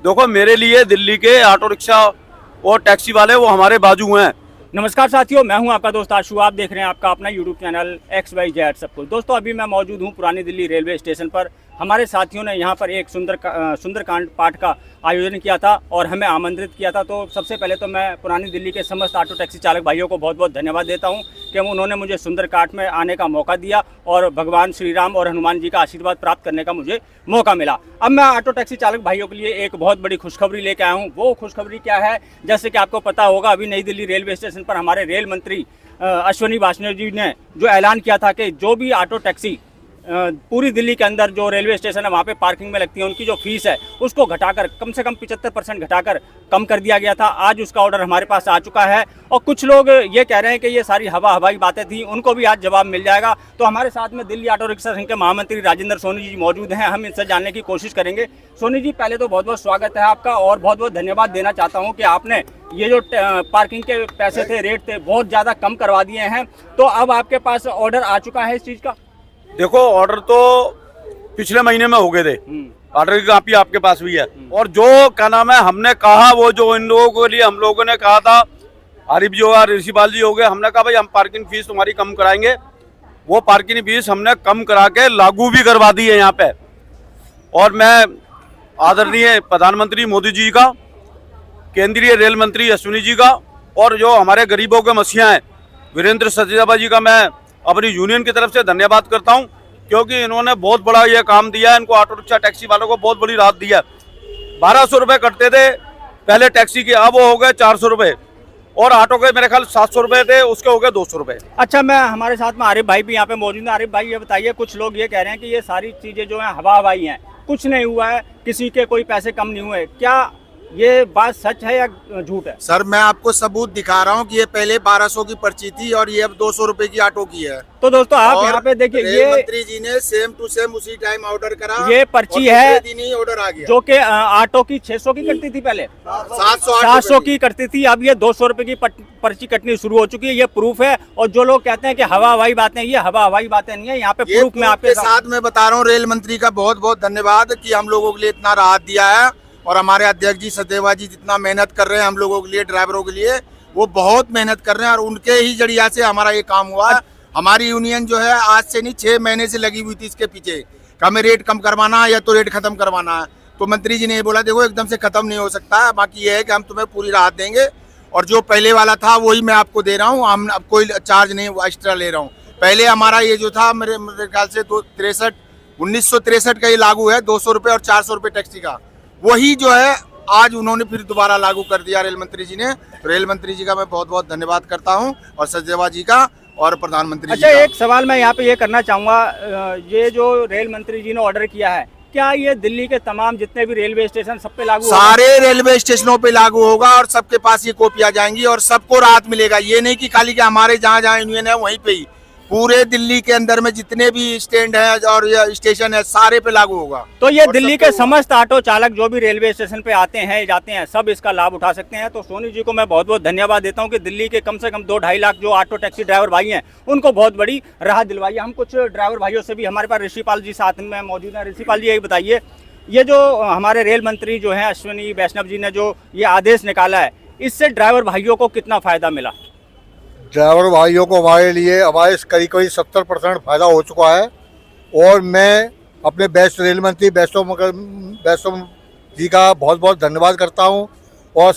देखो मेरे लिए दिल्ली के ऑटो रिक्शा और टैक्सी वाले वो हमारे बाजू हैं। नमस्कार साथियों, मैं हूं आपका दोस्त आशु। आप देख रहे हैं आपका अपना यूट्यूब चैनल XYZ सब कुछ। दोस्तों अभी मैं मौजूद हूं पुरानी दिल्ली रेलवे स्टेशन पर। हमारे साथियों ने यहां पर एक सुंदरकांड पाठ का आयोजन किया था और हमें आमंत्रित किया था। तो सबसे पहले तो मैं पुरानी दिल्ली के समस्त ऑटो टैक्सी चालक भाइयों को बहुत बहुत धन्यवाद देता हूं कि उन्होंने मुझे सुंदरकांड में आने का मौका दिया और भगवान श्री राम और हनुमान जी का आशीर्वाद प्राप्त करने का मुझे मौका मिला। अब मैं ऑटो टैक्सी चालक भाइयों के लिए एक बहुत बड़ी खुशखबरी लेकर आया हूँ। वो खुशखबरी क्या है, जैसे कि आपको पता होगा, अभी नई दिल्ली रेलवे स्टेशन पर हमारे रेल मंत्री अश्विनी वैष्णव जी ने जो ऐलान किया था कि जो भी ऑटो टैक्सी पूरी दिल्ली के अंदर जो रेलवे स्टेशन है वहाँ पे पार्किंग में लगती है, उनकी जो फीस है उसको घटाकर कम से कम 75% घटाकर कम कर दिया गया था। आज उसका ऑर्डर हमारे पास आ चुका है और कुछ लोग ये कह रहे हैं कि ये सारी हवाई बातें थी, उनको भी आज जवाब मिल जाएगा। तो हमारे साथ में दिल्ली ऑटो रिक्शा संघ के महामंत्री राजेंद्र सोनी जी मौजूद हैं। हम इनसे जानने की कोशिश करेंगे। सोनी जी, पहले तो बहुत बहुत स्वागत है आपका और बहुत बहुत धन्यवाद देना चाहता हूँ कि आपने ये जो पार्किंग के पैसे थे, रेट थे, बहुत ज़्यादा कम करवा दिए हैं। तो अब आपके पास ऑर्डर आ चुका है इस चीज़ का? देखो ऑर्डर तो पिछले महीने में हो गए थे, ऑर्डर की कापी आपके पास भी है। और जो क्या नाम है, हमने कहा वो जो इन लोगों के लिए हम लोगों ने कहा था, आरिफ जी और ऋषिपाल जी हो गए, हमने कहा भाई हम पार्किंग फीस तुम्हारी कम कराएंगे। वो पार्किंग फीस हमने कम करा के लागू भी करवा दी है यहाँ पे। और मैं आदरणीय प्रधानमंत्री मोदी जी का, केंद्रीय रेल मंत्री अश्विनी जी का और जो हमारे गरीबों के मसीहा हैं वीरेंद्र सचदेवा जी का मैं अपनी यूनियन की तरफ से धन्यवाद करता हूं, क्योंकि इन्होंने बहुत बड़ा ये काम दिया है। इनको ऑटो रिक्शा टैक्सी वालों को बहुत बड़ी राहत दिया। 1200 रुपये कटते थे पहले टैक्सी के, अब वो हो गए 400 रुपये और ऑटो के मेरे ख्याल 700 रुपये थे, उसके हो गए 200 रुपये। अच्छा, मैं हमारे साथ में आरिफ भाई भी यहाँ पे मौजूद है। आरिफ भाई ये बताइए, कुछ लोग ये कह रहे हैं कि ये सारी चीज़ें जो हैं हवाई हैं, कुछ नहीं हुआ है, किसी के कोई पैसे कम नहीं हुए, क्या ये बात सच है या झूठ है? सर मैं आपको सबूत दिखा रहा हूँ कि ये पहले 1200 की पर्ची थी और ये अब 200 रुपए की ऑटो की है। तो दोस्तों आप यहाँ पे देखिए, ये मंत्री जी ने सेम टू सेम उसी टाइम ऑर्डर करा। ये पर्ची है ऑर्डर आ गया, जो कि ऑटो की 600 की कटती थी, पहले 700 की कटती थी, अब ये 200 रुपए की पर्ची कटनी शुरू हो चुकी है। ये प्रूफ है। और जो लोग कहते हैं कि हवाई बातें, ये हवाई बातें नहीं है, यहाँ पे प्रूफ में आपके साथ में बता रहा हूँ। रेल मंत्री का बहुत बहुत धन्यवाद कि हम लोगों के लिए इतना राहत दिया है। और हमारे अध्यक्ष जी सचदेवा जी जितना मेहनत कर रहे हैं हम लोगों के लिए, ड्राइवरों के लिए, वो बहुत मेहनत कर रहे हैं और उनके ही जरिया से हमारा ये काम हुआ। हमारी यूनियन जो है आज से नहीं 6 महीने से लगी हुई थी इसके पीछे, हमें रेट कम करवाना है या तो रेट खत्म करवाना है। तो मंत्री जी ने ये बोला देखो एकदम से खत्म नहीं हो सकता है, बाकी ये है कि हम तुम्हें पूरी राहत देंगे और जो पहले वाला था वही मैं आपको दे रहा हूँ। हम अब कोई चार्ज नहीं एक्स्ट्रा ले रहा हूँ। पहले हमारा ये जो था मेरे ख्याल से 1963 का ये लागू है, 200 रुपये और 400 रुपये टैक्सी का, वही जो है आज उन्होंने फिर दोबारा लागू कर दिया रेल मंत्री जी ने। रेल मंत्री जी का मैं बहुत बहुत धन्यवाद करता हूं और सचदेवा जी का और प्रधानमंत्री जी का। एक सवाल मैं यहाँ पे ये करना चाहूँगा, ये जो रेल मंत्री जी ने ऑर्डर किया है, क्या ये दिल्ली के तमाम जितने भी रेलवे स्टेशन सब पे लागू होगा? सारे रेलवे स्टेशनों पे लागू होगा और सबके पास ये कॉपियां जाएंगी और सबको राहत मिलेगा। ये नहीं कि खाली कि हमारे जहाँ जहाँ यूनियन है वहीं पे ही, पूरे दिल्ली के अंदर में जितने भी स्टैंड है और स्टेशन है सारे पे लागू होगा। तो ये दिल्ली के समस्त ऑटो चालक जो भी रेलवे स्टेशन पे आते हैं जाते हैं, सब इसका लाभ उठा सकते हैं। तो सोनी जी को मैं बहुत बहुत धन्यवाद देता हूं कि दिल्ली के कम से कम 2-2.5 लाख जो ऑटो टैक्सी ड्राइवर भाई हैं उनको बहुत बड़ी राहत दिलवाई है। हम कुछ ड्राइवर भाइयों से भी, हमारे पास ऋषिपाल जी साथ में मौजूद है। ऋषिपाल जी यही बताइए, ये जो हमारे रेल मंत्री जो है अश्विनी वैष्णव जी ने जो ये आदेश निकाला है, इससे ड्राइवर भाइयों को कितना फायदा मिला? ड्राइवर भाइयों को हमारे लिए हमारे करीब 70% फायदा हो चुका है। और मैं अपने बेस्ट रेल मंत्री वैष्णव जी का बहुत बहुत धन्यवाद करता हूं। और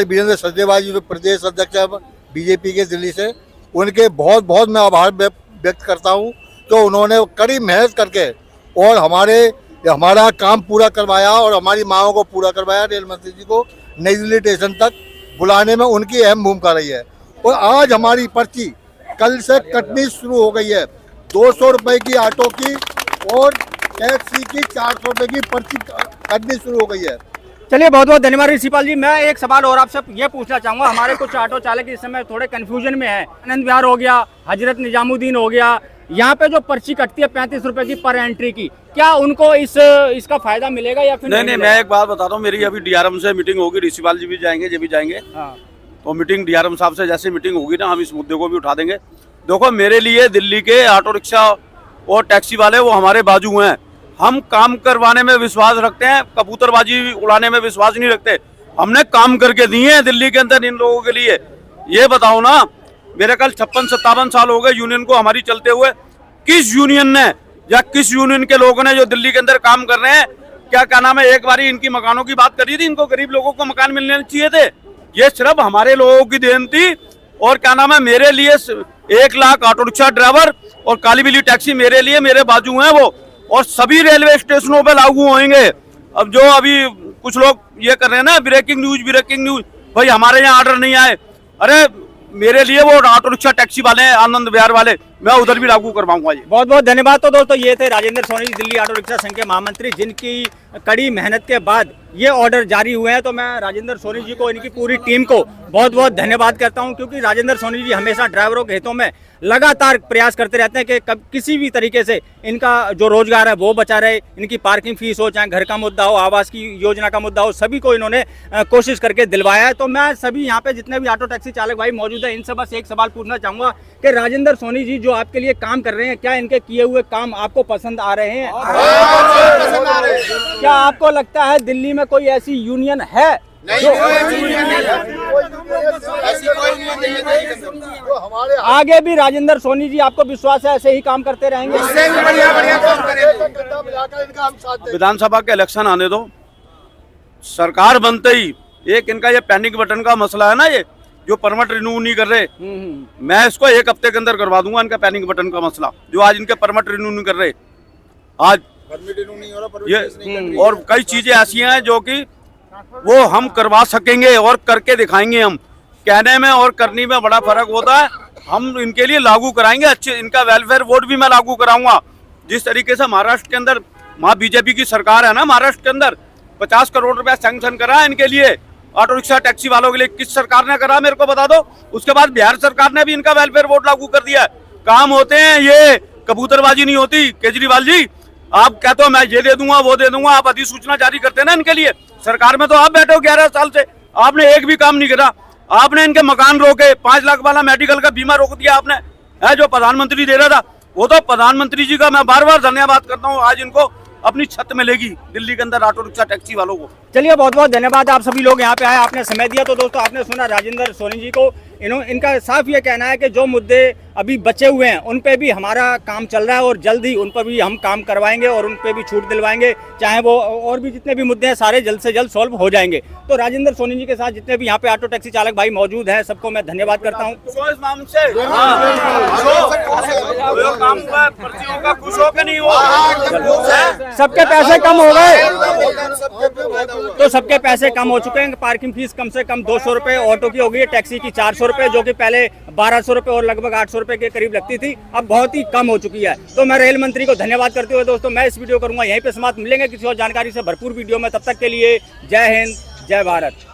वीरेंद्र सचदेवा जी जो प्रदेश अध्यक्ष है बीजेपी के दिल्ली से, उनके बहुत बहुत मैं आभार व्यक्त करता हूं। तो उन्होंने कड़ी मेहनत करके और हमारा काम पूरा करवाया और हमारी मांगों को पूरा करवाया। रेल मंत्री जी को नई दिल्ली स्टेशन तक बुलाने में उनकी अहम भूमिका रही है। और आज हमारी पर्ची कल से कटनी शुरू हो गई है। 200 रुपये की ऑटो की और टैक्सी की 400 रुपये की पर्ची कटनी शुरू हो गई है। चलिए, बहुत बहुत धन्यवाद ऋषिपाल जी। मैं एक सवाल और आपसे ये पूछना चाहूँगा, हमारे कुछ ऑटो चालक इस समय थोड़े कन्फ्यूजन में है। आनंद विहार हो गया, हजरत निजामुद्दीन हो गया, यहाँ पे जो पर्ची कटती है 35 रुपए की पर एंट्री की, क्या उनको इसका फायदा मिलेगा या फिर नहीं? मैं एक बात बताता हूँ, मेरी अभी DRM से मीटिंग होगी, ऋषिपाल जी भी जाएंगे, ये भी जाएंगे। तो मीटिंग DRM साहब से जैसे मीटिंग होगी ना, हम इस मुद्दे को भी उठा देंगे। देखो मेरे लिए दिल्ली के ऑटो रिक्शा और टैक्सी वाले वो हमारे बाजू हैं, हम काम करवाने में विश्वास रखते हैं, कबूतरबाजी उड़ाने में विश्वास नहीं रखते। हमने काम करके दिए हैं दिल्ली के अंदर इन लोगों के लिए। ये बताओ ना, मेरे कल 56-57 साल हो गए यूनियन को हमारी चलते हुए। किस यूनियन ने या किस यूनियन के लोगों ने जो दिल्ली के अंदर काम कर रहे हैं, क्या नाम है, एक बारी इनकी मकानों की बात करी थी? इनको गरीब लोगों को मकान मिलने चाहिए थे। ये सिर्फ हमारे लोगों की देन थी। और क्या नाम है, मेरे लिए 1 लाख ऑटो रिक्शा ड्राइवर और काली बिल्ली टैक्सी मेरे लिए मेरे बाजू हैं वो, और सभी रेलवे स्टेशनों पे लागू होंगे। अब जो अभी कुछ लोग ये कर रहे हैं ना, ब्रेकिंग न्यूज, भाई हमारे यहाँ ऑर्डर नहीं आए। अरे मेरे लिए वो ऑटो रिक्शा टैक्सी वाले हैं, आनंद विहार वाले, मैं उधर भी लागू करवाऊंगा। ये बहुत बहुत धन्यवाद। तो दोस्तों ये थे राजेंद्र सोनी जी, दिल्ली ऑटो रिक्शा संघ के महामंत्री, जिनकी कड़ी मेहनत के बाद ये ऑर्डर जारी हुए हैं। तो मैं राजेंद्र सोनी जी को, इनकी पूरी टीम को बहुत बहुत धन्यवाद करता हूं, क्योंकि राजेंद्र सोनी जी हमेशा ड्राइवरों के हितों में लगातार प्रयास करते रहते हैं कि किसी भी तरीके से इनका जो रोजगार है वो बचा रहे। इनकी पार्किंग फीस हो, चाहे घर का मुद्दा हो, आवास की योजना का मुद्दा हो, सभी को इन्होंने कोशिश करके दिलवाया है। तो मैं सभी यहाँ पे जितने भी ऑटो टैक्सी चालक भाई मौजूद है, इनसे बस एक सवाल पूछना चाहूंगा कि राजेंद्र सोनी जी जो आपके लिए काम कर रहे हैं, क्या इनके किए हुए काम आपको पसंद आ रहे हैं? क्या आपको लगता है दिल्ली में कोई ऐसी यूनियन है जो आगे भी राजेंद्र सोनी जी, आपको विश्वास है ऐसे ही काम करते रहेंगे? विधानसभा के इलेक्शन आने दो, सरकार बनते ही एक इनका ये पैनिक बटन का मसला है ना, ये जो परमिट रिन्यू नहीं कर रहे, मैं इसको 1 हफ्ते के अंदर करवा दूंगा। इनका पैनिक बटन का मसला, जो आज इनके परमिट रिन्यू नहीं कर रहे, आज ये और कई चीजें ऐसी हैं जो कि वो हम करवा सकेंगे और करके दिखाएंगे। हम कहने में और करने में बड़ा फर्क होता है। हम इनके लिए लागू कराएंगे अच्छे, इनका वेलफेयर बोर्ड भी मैं लागू कराऊंगा। जिस तरीके से महाराष्ट्र के अंदर वहाँ बीजेपी की सरकार है ना, महाराष्ट्र के अंदर 50 करोड़ रुपया सैंक्शन करा है इनके लिए, ऑटो रिक्शा टैक्सी वालों के लिए। किस सरकार ने करा मेरे को बता दो। उसके बाद बिहार सरकार ने भी इनका वेलफेयर बोर्ड लागू कर दिया है। काम होते हैं, ये कबूतरबाजी नहीं होती। केजरीवाल जी, आप कहते हो मैं ये दे दूंगा वो दे दूंगा, आप अधिसूचना जारी करते हैं ना इनके लिए। सरकार में तो आप बैठे हो 11 साल से, आपने एक भी काम नहीं करा। आपने इनके मकान रोके, 5 लाख वाला मेडिकल का बीमा रोक दिया आपने, है जो प्रधानमंत्री दे रहा था। वो तो प्रधानमंत्री जी का मैं बार बार धन्यवाद करता हूँ। आज इनको अपनी छत मिलेगी दिल्ली के अंदर ऑटो रिक्शा टैक्सी वालों को। चलिए बहुत बहुत धन्यवाद, आप सभी लोग यहाँ पे आए, आपने समय दिया। तो दोस्तों आपने सुना राजेंद्र सोनी जी को, इनका साफ ये कहना है कि जो मुद्दे अभी बचे हुए हैं उन पे भी हमारा काम चल रहा है और जल्द ही उन पर भी हम काम करवाएंगे और उन पे भी छूट दिलवाएंगे, चाहे वो और भी जितने भी मुद्दे हैं सारे जल्द से जल्द सॉल्व हो जाएंगे। तो राजेंद्र सोनी जी के साथ जितने भी यहाँ पे ऑटो टैक्सी चालक भाई मौजूद हैं, सबको मैं धन्यवाद करता हूँ। सबके पैसे कम हो गए, तो सबके पैसे कम हो चुके हैं। पार्किंग फीस कम से कम 200 रुपए ऑटो की हो गई है, टैक्सी की 400 रुपए, जो कि पहले 1200 रुपए और लगभग 800 रुपए के करीब लगती थी, अब बहुत ही कम हो चुकी है। तो मैं रेल मंत्री को धन्यवाद करते हुए दोस्तों मैं इस वीडियो करूंगा यहीं पे समाप्त। मिलेंगे किसी और जानकारी से भरपूर वीडियो में, तब तक के लिए जय हिंद, जय भारत।